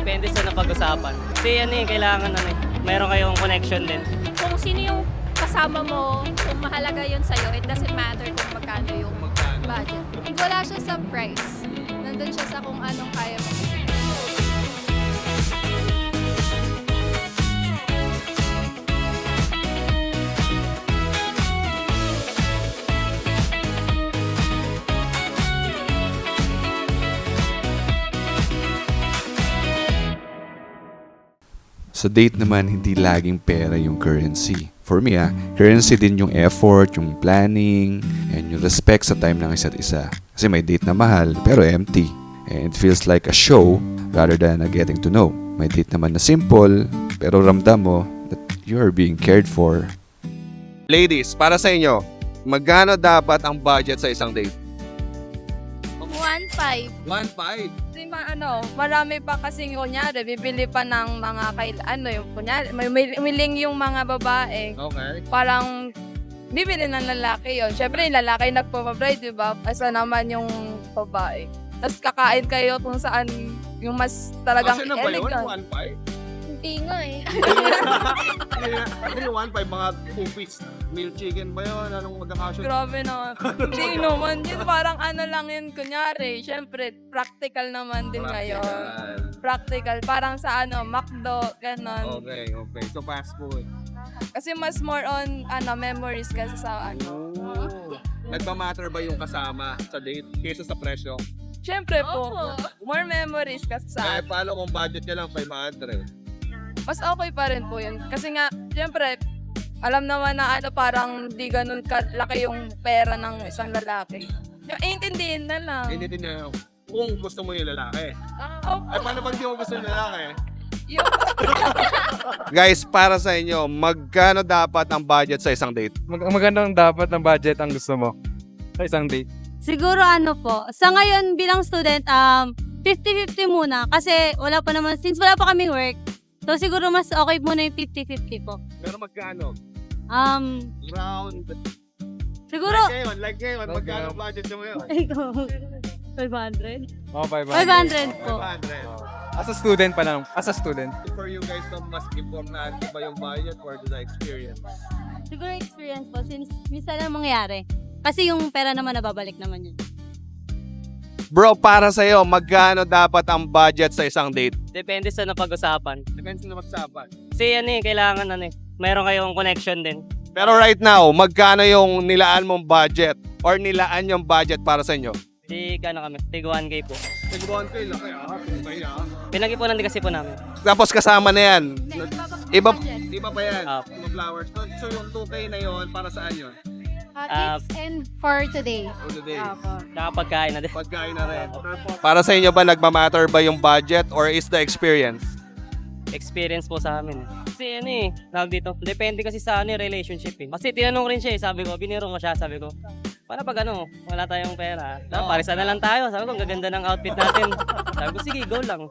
Depende sa napag-usapan. Kasi kailangan meron kayong connection din. Kung sino yung kasama mo, kung mahalaga yun sa'yo, it doesn't matter kung magkano yung budget. Wala siya sa price. Nandun siya sa kung anong kaya mo. Sa date naman, hindi laging pera yung currency. For me, currency din yung effort, yung planning, and yung respect sa time ng isa't isa. Kasi may date na mahal, pero empty. And it feels like a show rather than a getting to know. May date naman na simple, pero ramdam mo that you are being cared for. Ladies, para sa inyo, magkano dapat ang budget sa isang date? 1.5. 1.5. Kasi marami pa kasing kunyari, bibili pa ng mga yung kunyari, may umiling yung mga babae. Okay. Parang bibili ng lalaki yon. Siyempre, yung lalaki nagpapabride, di ba? Asa naman yung babae. Tapos kakain kayo kung saan yung mas talagang Kasi na ba yun? elegant. 1.5? Hindi nga eh. Ano yung 1.5? Mga 2-piece meal chicken ba yun? Anong magkakasya? Grabe na. Hindi naman yun. Parang lang yun, kunyari. Siyempre, practical naman din ngayon. Practical. Parang sa McDo, ganon. Okay. So fast food. Kasi mas more on memories kasi sa Nagmamatter ba yung kasama sa date kaysa sa presyo? Siyempre po, more memories kasi sa Paano kung budget niya lang 500? mas okay pa rin po yun. Kasi nga, siyempre, alam naman na parang di ganun kalaki yung pera ng isang lalaki. Intindihin na lang. Hindi niya kung gusto mo yung lalaki. Ay, paano pag di mo gusto yung lalaki? Guys, para sa inyo, magkano dapat ang budget sa isang date? Magandang dapat ng budget ang gusto mo sa isang date. Siguro po, sa ngayon bilang student, 50-50 muna. Kasi wala pa naman, since wala pa kaming work, so siguro mas okay muna yung 50-50 po. Pero magkano? Round. Siguro, Like ngayon, magkano budget mo yun? 500? Oh, 500. 500 po. 500. As a student pa lang. As a student. For you guys, mas importante ba yung budget or the experience? Siguro experience po, since minsan na mangyayari. Kasi yung pera naman nababalik naman yun. Bro, para sa'yo, magkano dapat ang budget sa isang date? Depende sa napag-usapan. Depende sa napagsapan. Kasi kailangan meron kayong connection din. Pero right now, magkano yung nilaan mong budget or nilaan yung budget para sa inyo? Kami, tig 1K po. Siguro kayo, laki Pinag-ipunan din kasi po namin. Tapos kasama na yan. Iba pa yan. Ah. Flowers. So yung 2K na yon para saan yun? Tips and for today. For the day. Nakapagkain na din. Pagkain na rin. Para sa inyo ba, nagmamatter ba yung budget or is the experience? Experience po sa amin. Kasi tawag dito, depende kasi sa relationship eh. Kasi tinanong rin siya sabi ko, biniro ko siya, sabi ko, paano pag wala tayong pera? Parisan na lang tayo. Sabi ko, ang gaganda ng outfit natin. Sabi ko, sige, go lang.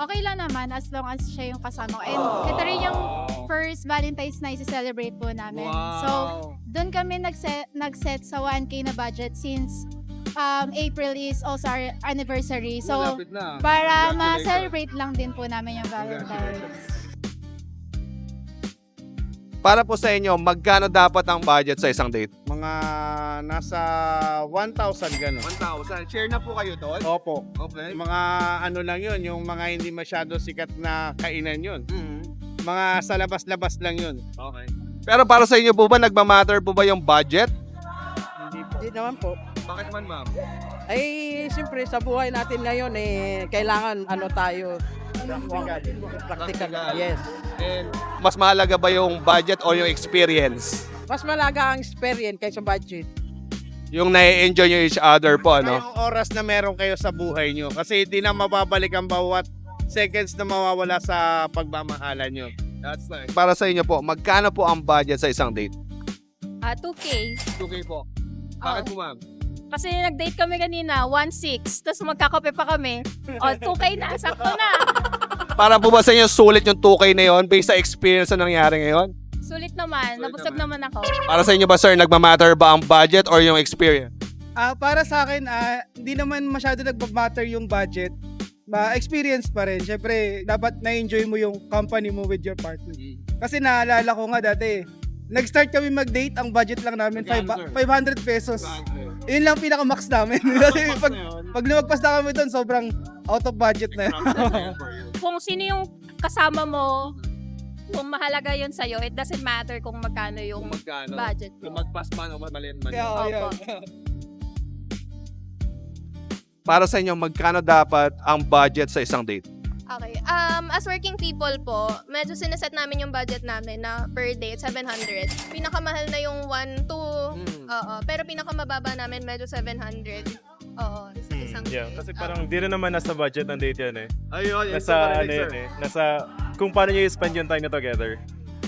Okay lang naman as long as siya yung kasama ko. And ito rin yung first Valentine's na i-celebrate po namin. So, doon kami nag-set sa 1K na budget since April is also our anniversary. So, Malapit na. para Congratulations. ma-celebrate lang din po namin yung Valentine's. Para po sa inyo, magkano dapat ang budget sa isang date? Mga nasa 1,000 gano'n. 1,000. Share na po kayo doon? Opo. Okay. Mga lang yun, yung mga hindi masyado sikat na kainan yun. Mhm. Mga sa labas-labas lang yun. Okay. Pero para sa inyo po ba, nagmamatter po ba yung budget? Hindi naman po. Bakit man, ma'am? Ay, siyempre, sa buhay natin ngayon, kailangan tayo. Practical. Yes. And mas mahalaga ba yung budget o yung experience? Mas malaga ang experience kaysa budget. Yung nai-enjoy nyo each other po, ano? Yung oras na meron kayo sa buhay nyo. Kasi hindi na mababalik ang bawat seconds na mawawala sa pagmamahalan nyo. That's nice. Para sa inyo po, magkano po ang budget sa isang date? 2K. 2K po. Bakit po, ma'am? Kasi nag-date kami kanina, 1.6. Tapos magkakape pa kami. O, 2K na, sakto na. Para po ba sa inyo sulit yung 2K na yon based sa experience na nangyari ngayon? Sulit naman, nabusog naman ako. Para sa inyo ba, sir, nagmamatter ba ang budget or yung experience? Para sa akin, hindi naman masyado nagmamatter yung budget. experience pa rin. Siyempre, dapat na-enjoy mo yung company mo with your partner. Kasi naalala ko nga dati, nag-start kami mag-date, ang budget lang namin 500 pesos. Yun lang pinaka-max namin. Kasi pag lumagpas na kami doon, sobrang out of budget na yun. Kung sino yung kasama mo, kung mahalaga yun sa'yo, it doesn't matter kung magkano yung budget Kung mo. magpas man o maliit man. Opo. Para sa inyo, magkano dapat ang budget sa isang date? Okay. As working people po, medyo sineset namin yung budget namin na per date, 700. Pinakamahal na yung 1, 2, oo. Pero pinakamababa namin medyo 700. Oo, isang Yeah, date. kasi parang di rin naman nasa budget ng date yan eh. Ayun, Nasa ano yan eh. Nasa kung paano nyo i-spend yung time nyo together.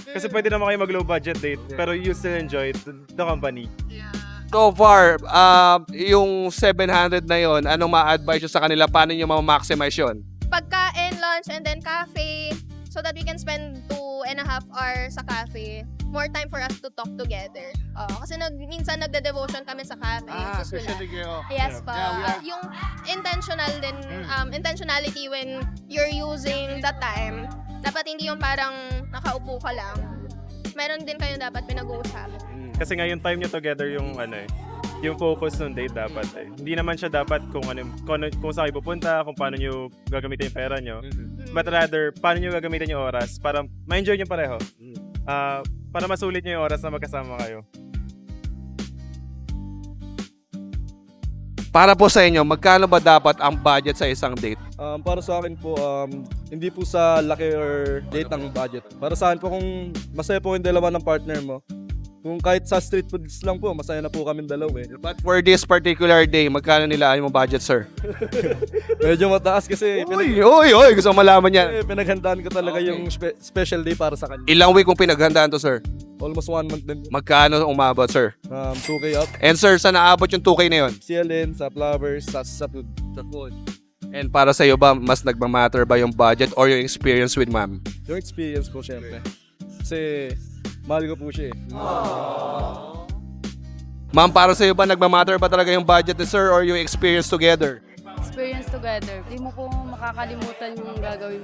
Kasi pwede naman kayo mag-low budget date, pero you still enjoy the company. So far, yung 700 na yon, anong ma-advise nyo sa kanila? Paano nyo ma-maximize yun? Pagkain, lunch, and then cafe, so that we can spend 2.5 hours sa cafe. More time for us to talk together. Kasi minsan nagde-devotion kami sa cafe. especially kayo. Yes pa. Yeah, we are- Yung intentional din, intentionality when you're using the time, dapat hindi yung parang nakaupo ka lang. Meron din kayo dapat pinag-uusapan. Kasi nga yung time nyo together yung ano eh, yung focus ng date dapat eh. Hindi naman siya dapat kung saan kayo pupunta, kung paano nyo gagamitin yung pera nyo. But rather, paano nyo gagamitin yung oras para ma-enjoy nyo pareho. Para masulit nyo yung oras na magkasama kayo. Para po sa inyo, magkano ba dapat ang budget sa isang date? Para sa akin po, hindi po sa laki or date ng budget. Para sa akin po, kung masaya po yung dalawa ng partner mo, kung kahit sa street foods lang po, masaya na po kami dalawa eh. But for this particular day, magkano nilaan mo budget, sir? Medyo mataas kasi Uy, gusto ko malaman yan. pinaghandaan ko talaga yung special day para sa kanya. Ilang week kung pinaghandaan to, sir? Almost 1 month din. Magkano umabot, sir? 2K up. And sir, saan naabot yung 2K na yun? CLN, sa flowers, sa food. And para sa iyo ba, mas nagmamatter ba yung budget or yung experience with ma'am? Yung experience po syempre. Kasi mahal ko po siya eh. Ma'am, para sa iyo ba, nagmamatter ba talaga yung budget ni sir or yung experience together? Experience together. Di mo po makakalimutan yung gagawin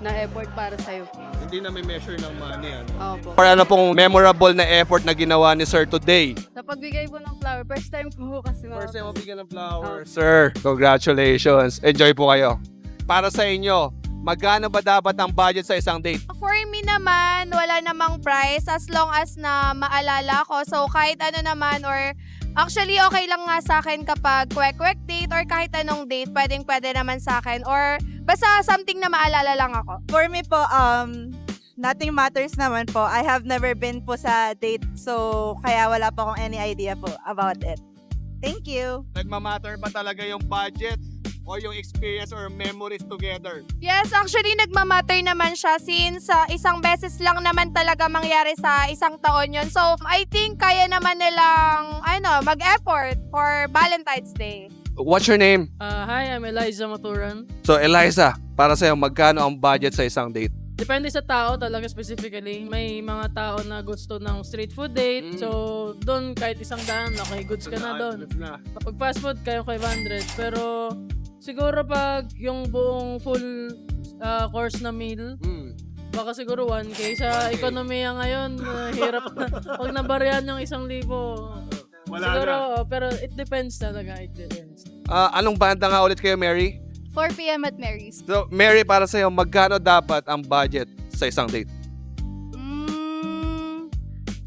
na effort para sa'yo. Hindi na may measure ng money. Opo. Or ano pong memorable na effort na ginawa ni sir today? Sa pagbigay po ng flower, first time po kasi First time mabigyan ng flowers. Sir, congratulations. Enjoy po kayo. Para sa inyo, magkano ba dapat ang budget sa isang date? For me naman, wala namang price as long as na maalala ko. So kahit ano naman or actually okay lang nga sa akin kapag quick date or kahit anong date, pwede naman sa akin or basta something na maalala lang ako. For me po, nothing matters naman po. I have never been po sa date, so kaya wala po akong any idea po about it. Thank you. Nagmamatter ba talaga yung budget or yung experience or memories together? Yes, actually nagmamatter naman siya since isang beses lang naman talaga mangyari sa isang taon yon. So, I think kaya naman nilang mag-effort for Valentine's Day. What's your name? Hi, I'm Eliza Maturan. So Eliza, para sa'yo, magkano ang budget sa isang date? Depende sa tao talaga specifically. May mga tao na gusto ng street food date. So, doon kahit 100, okay, goods ka na doon. Pag fast food, kayo 500. Pero, siguro pag yung buong full course na meal, baka siguro 1K. Sa ekonomiya ngayon, hirap na. Pag nabaryan yung 1,000, siguro, pero it depends talaga. It depends. Anong banda nga ulit kayo, Mary? 4 p.m. at Mary's. So, Mary, para sa'yo, magkano dapat ang budget sa isang date?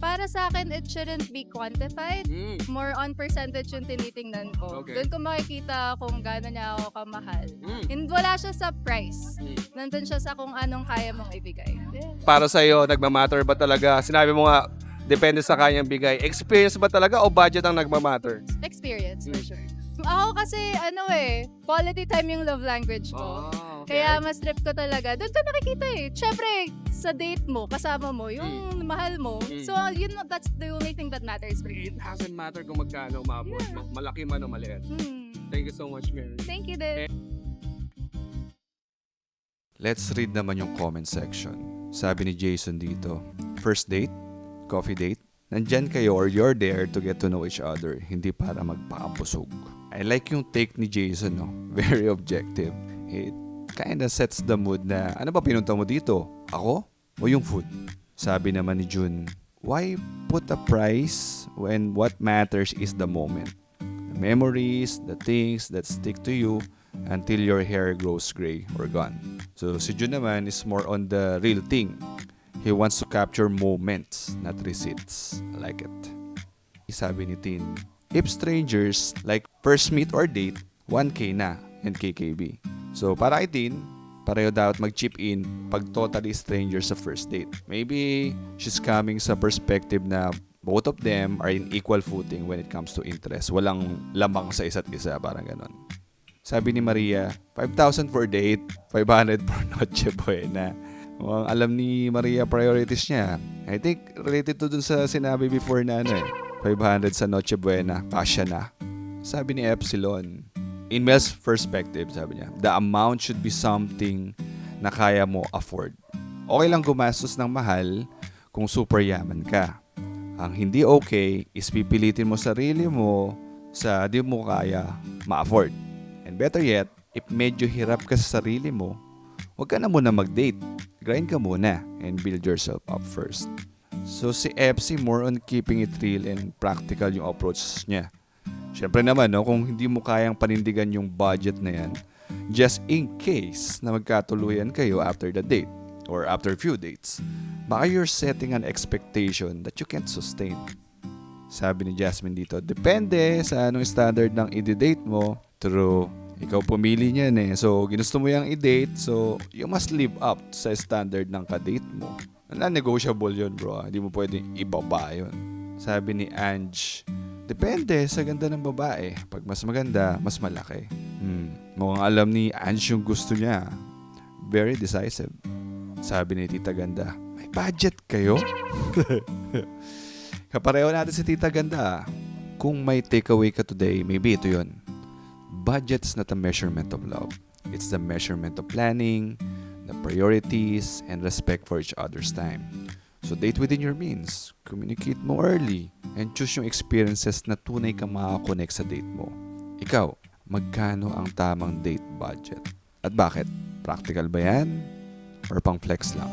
Para sa akin, it shouldn't be quantified. More on percentage yung tinitingnan ko. Okay. Doon ko makikita kung gaano niya ako kamahal. And wala siya sa price. Nandun siya sa kung anong kaya mong ibigay. Para sa'yo, nagmamatter ba talaga? Sinabi mo nga, depende sa kanyang bigay. Experience ba talaga o budget ang nagmamatter? Experience, for sure. Ako kasi, quality time yung love language ko. Kaya mas trip ko talaga. Doon ko nakikita eh. Siyempre, sa date mo, kasama mo, yung mahal mo. So, that's the only thing that matters for me. It doesn't matter kung magkano umabot. Malaki man o maliit. Thank you so much, Mary. Thank you din. Let's read naman yung comment section. Sabi ni Jason dito, first date, coffee date, nandyan kayo or you're there to get to know each other, hindi para magpakabusog. I like yung take ni Jason, no? Very objective. It kinda sets the mood na, ano ba pinunta mo dito? Ako? O yung food? Sabi naman ni Jun, why put a price when what matters is the moment? The memories, the things that stick to you until your hair grows gray or gone. So si Jun naman is more on the real thing. He wants to capture moments, not receipts. I like it. Sabi ni Tin, if strangers like first meet or date, 1K na and KKB. So para kay Tin, pareho dapat mag-chip in pag totally strangers sa first date. Maybe she's coming sa perspective na both of them are in equal footing when it comes to interest. Walang lamang sa isa't isa, parang ganon. Sabi ni Maria, 5,000 for date, 500 for Noche Buena. Mukhang alam ni Maria priorities niya. I think related to dun sa sinabi before na 500 sa Noche Buena, kasya na. Sabi ni Epsilon, in Mel's perspective, sabi niya, the amount should be something na kaya mo afford. Okay lang gumastos ng mahal kung super yaman ka. Ang hindi okay is pipilitin mo sarili mo sa di mo kaya ma-afford. And better yet, if medyo hirap ka sa sarili mo, huwag ka na muna mag-date. Grind ka muna and build yourself up first. So si Epsi more on keeping it real and practical yung approach niya. Siyempre naman, kung hindi mo kayang panindigan yung budget na yan, just in case na magkatuluyan kayo after the date or after a few dates, baka you're setting an expectation that you can't sustain. Sabi ni Jasmine dito, depende sa anong standard ng i-date mo. True, ikaw pumili niyan eh. So, ginusto mo yung i-date, so you must live up sa standard ng ka-date mo. Non-negotiable yun, bro. Hindi mo pwedeng ibaba yun. Sabi ni Ange, depende sa ganda ng babae. Pag mas maganda, mas malaki. Mukhang alam ni Ange yung gusto niya. Very decisive. Sabi ni Tita Ganda, may budget kayo? Kapareho natin si Tita Ganda. Kung may takeaway ka today, maybe ito yun. Budget's not a measurement of love. It's the measurement of planning, the priorities, and respect for each other's time. So date within your means, communicate mo early, and choose yung experiences na tunay ka makakonect sa date mo. Ikaw, magkano ang tamang date budget? At bakit? Practical ba yan? Or pang flex lang?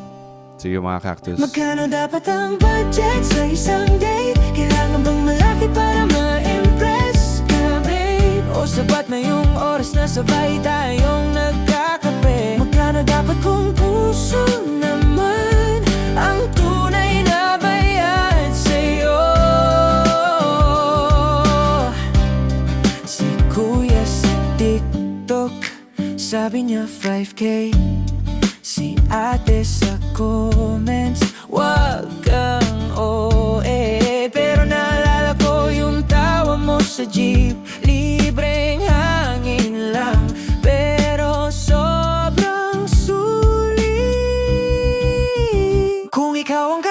Sige mga cactus. Magkano dapat ang budget sa isang date? Kailangan bang malaki para ma-impress ka, babe? O sapat na yung oras na sabay tayong nagkakape? Magkano dapat kung puso naman ang tunay na bayad sa'yo? Si Kuya sa TikTok, sabi niya 5K. Si ate sa comments, wag kang OA. Pero naalala ko yung tawa mo sa jeep. Libreng hangin lang, pero sobrang sulit. Kung ikaw ang